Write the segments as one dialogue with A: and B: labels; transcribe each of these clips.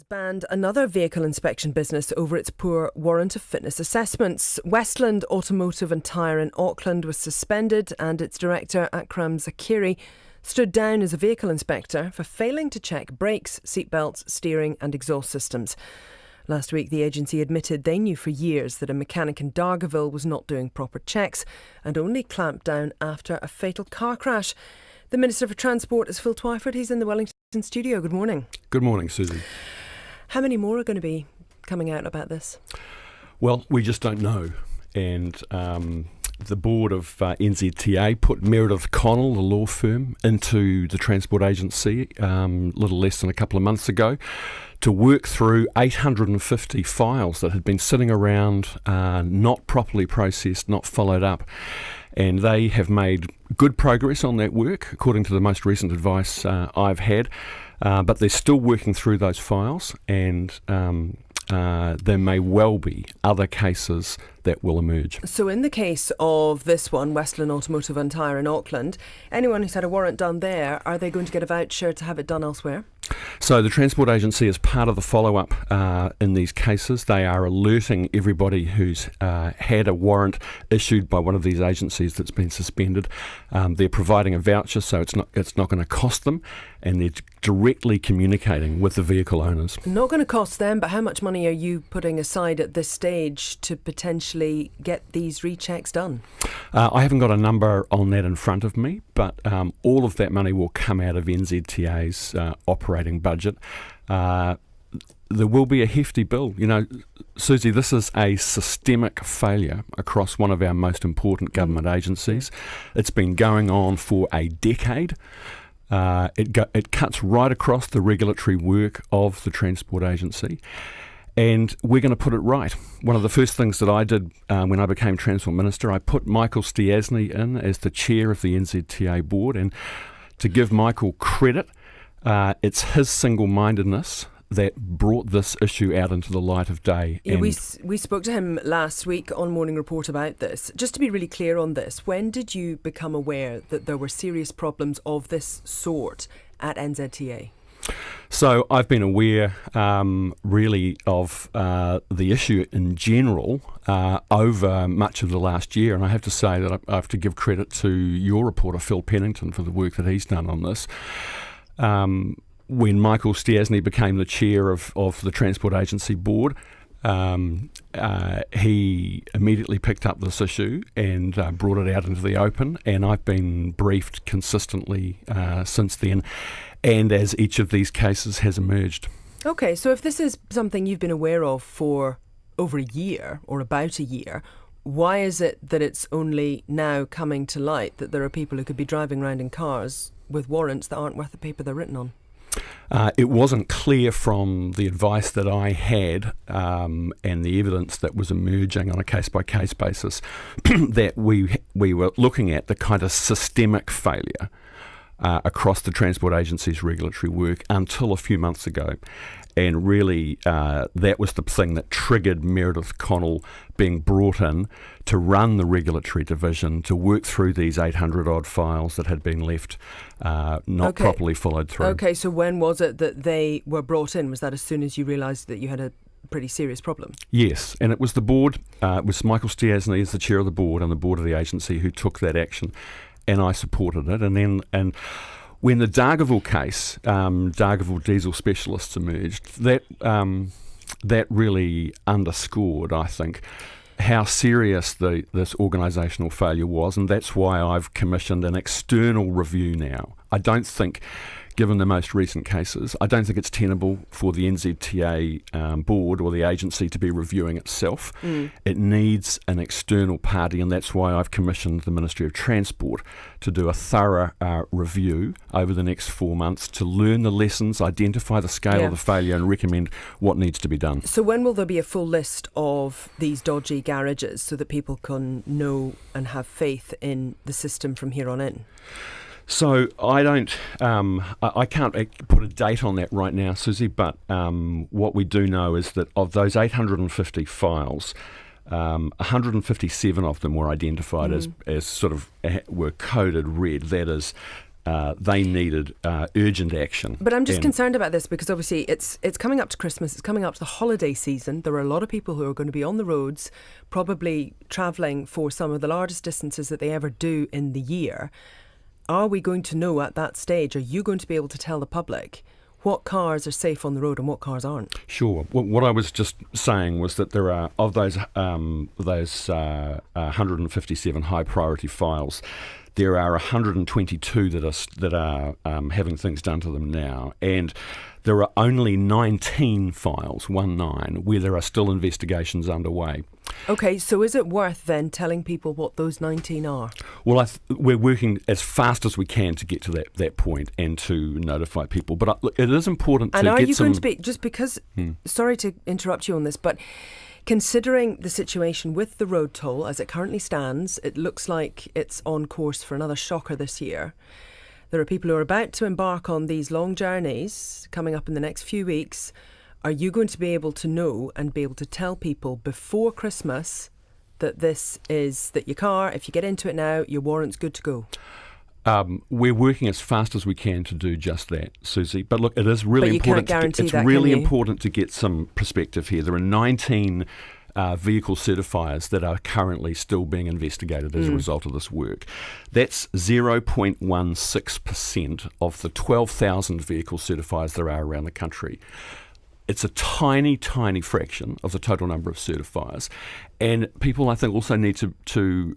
A: Banned another vehicle inspection business over its poor Warrant of Fitness assessments. Westland Automotive and Tyre in Auckland was suspended, and its director, Akram Zakeri, stood down as a vehicle inspector for failing to check brakes, seatbelts, steering and exhaust systems. Last week, the agency admitted they knew for years that a mechanic in Dargaville was not doing proper checks and only clamped down after a fatal car crash. The Minister for Transport is Phil Twyford. He's in the Wellington studio. Good morning.
B: Good morning, Susie.
A: How many more are going to be coming out about this?
B: Well, we just don't know. And the board of NZTA put Meredith Connell, the law firm, into the transport agency a little less than a couple of months ago to work through 850 files that had been sitting around, not properly processed, not followed up. And they have made good progress on that work, according to the most recent advice I've had. But they're still working through those files, and there may well be other cases that will emerge.
A: So in the case of this one, Westland Automotive and Tyre in Auckland, anyone who's had a warrant done there, are they going to get a voucher to have it done elsewhere?
B: So the Transport Agency, as part of the follow-up in these cases, they are alerting everybody who's had a warrant issued by one of these agencies that's been suspended. They're providing a voucher, so it's not going to cost them, and they're directly communicating with the vehicle owners.
A: Not going to cost them, but how much money are you putting aside at this stage to potentially get these rechecks done?
B: I haven't got a number on that in front of me, but all of that money will come out of NZTA's operating budget. There will be a hefty bill. You know, Susie, this is a systemic failure across one of our most important government agencies. It's been going on for a decade. It cuts right across the regulatory work of the Transport Agency. And we're going to put it right. One of the first things that I did when I became Transport Minister, I put Michael Stiasny in as the chair of the NZTA board. And to give Michael credit, it's his single-mindedness that brought this issue out into the light of day.
A: Yeah, we spoke to him last week on Morning Report about this. Just to be really clear on this, when did you become aware that there were serious problems of this sort at NZTA?
B: So I've been aware really of the issue in general over much of the last year, and I have to say that I have to give credit to your reporter Phil Pennington for the work that he's done on this. When Michael Stiasny became the chair of the Transport Agency board, he immediately picked up this issue and brought it out into the open, and I've been briefed consistently since then, and as each of these cases has emerged.
A: Okay, so if this is something you've been aware of for over a year or about a year, why is it that it's only now coming to light that there are people who could be driving around in cars with warrants that aren't worth the paper they're written on?
B: It wasn't clear from the advice that I had and the evidence that was emerging on a case-by-case basis that we were looking at the kind of systemic failure across the Transport Agency's regulatory work until a few months ago. And really, that was the thing that triggered Meredith Connell being brought in to run the regulatory division, to work through these 800-odd files that had been left not properly followed through.
A: Okay, so when was it that they were brought in? Was that as soon as you realised that you had a pretty serious problem?
B: Yes, and it was the board, it was Michael Stiasny as the chair of the board and the board of the agency who took that action, and I supported it. And when the Dargaville case, Dargaville diesel specialists emerged, that really underscored, I think, how serious this organisational failure was, and that's why I've commissioned an external review now. I don't think, given the most recent cases, I don't think it's tenable for the NZTA board or the agency to be reviewing itself. It needs an external party, and that's why I've commissioned the Ministry of Transport to do a thorough review over the next 4 months to learn the lessons, identify the scale of the failure and recommend what needs to be done.
A: So when will there be a full list of these dodgy garages so that people can know and have faith in the system from here on in?
B: So I can't put a date on that right now, Susie, but what we do know is that of those 850 files, 157 of them were identified as sort of were coded red. That is, they needed urgent action.
A: But I'm just concerned about this because obviously it's coming up to Christmas, it's coming up to the holiday season. There are a lot of people who are going to be on the roads, probably travelling for some of the largest distances that they ever do in the year. Are we going to know at that stage, are you going to be able to tell the public what cars are safe on the road and what cars aren't?
B: Sure. Well, what I was just saying was that there are, of those 157 high priority files, there are 122 that are having things done to them now, and there are only 19 files, 19, where there are still investigations underway.
A: Okay, so is it worth then telling people what those 19 are?
B: Well, we're working as fast as we can to get to that point and to notify people. But look, it is important to get some...
A: And are you going to be, just because, sorry to interrupt you on this, but considering the situation with the road toll as it currently stands, it looks like it's on course for another shocker this year. There are people who are about to embark on these long journeys coming up in the next few weeks. Are you going to be able to know and be able to tell people before Christmas that that your car, if you get into it now, your warrant's good to go?
B: We're working as fast as we can to do just that, Susie. But look, it is really important.
A: It's
B: really important to get some perspective here. There are 19 vehicle certifiers that are currently still being investigated as a result of this work. That's 0.16% of the 12,000 vehicle certifiers there are around the country. It's a tiny, tiny fraction of the total number of certifiers. And people, I think, also need to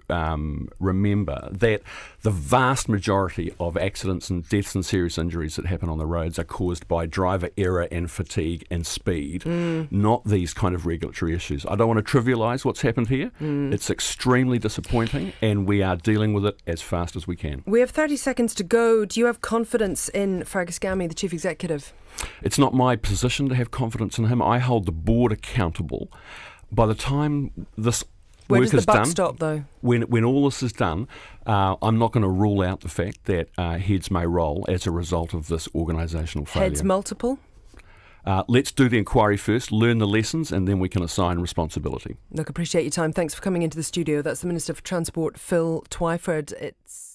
B: remember that the vast majority of accidents and deaths and serious injuries that happen on the roads are caused by driver error and fatigue and speed, not these kind of regulatory issues. I don't want to trivialise what's happened here. It's extremely disappointing, and we are dealing with it as fast as we can.
A: We have 30 seconds to go. Do you have confidence in Fergus Gammy, the Chief Executive?
B: It's not my position to have confidence in him. I hold the board accountable. By the time this
A: Where
B: work
A: does
B: is
A: the buck
B: done,
A: stop, though?
B: When all this is done, I'm not going to rule out the fact that heads may roll as a result of this organisational failure.
A: Heads multiple?
B: Let's do the inquiry first, learn the lessons, and then we can assign responsibility.
A: Look, appreciate your time. Thanks for coming into the studio. That's the Minister for Transport, Phil Twyford. It's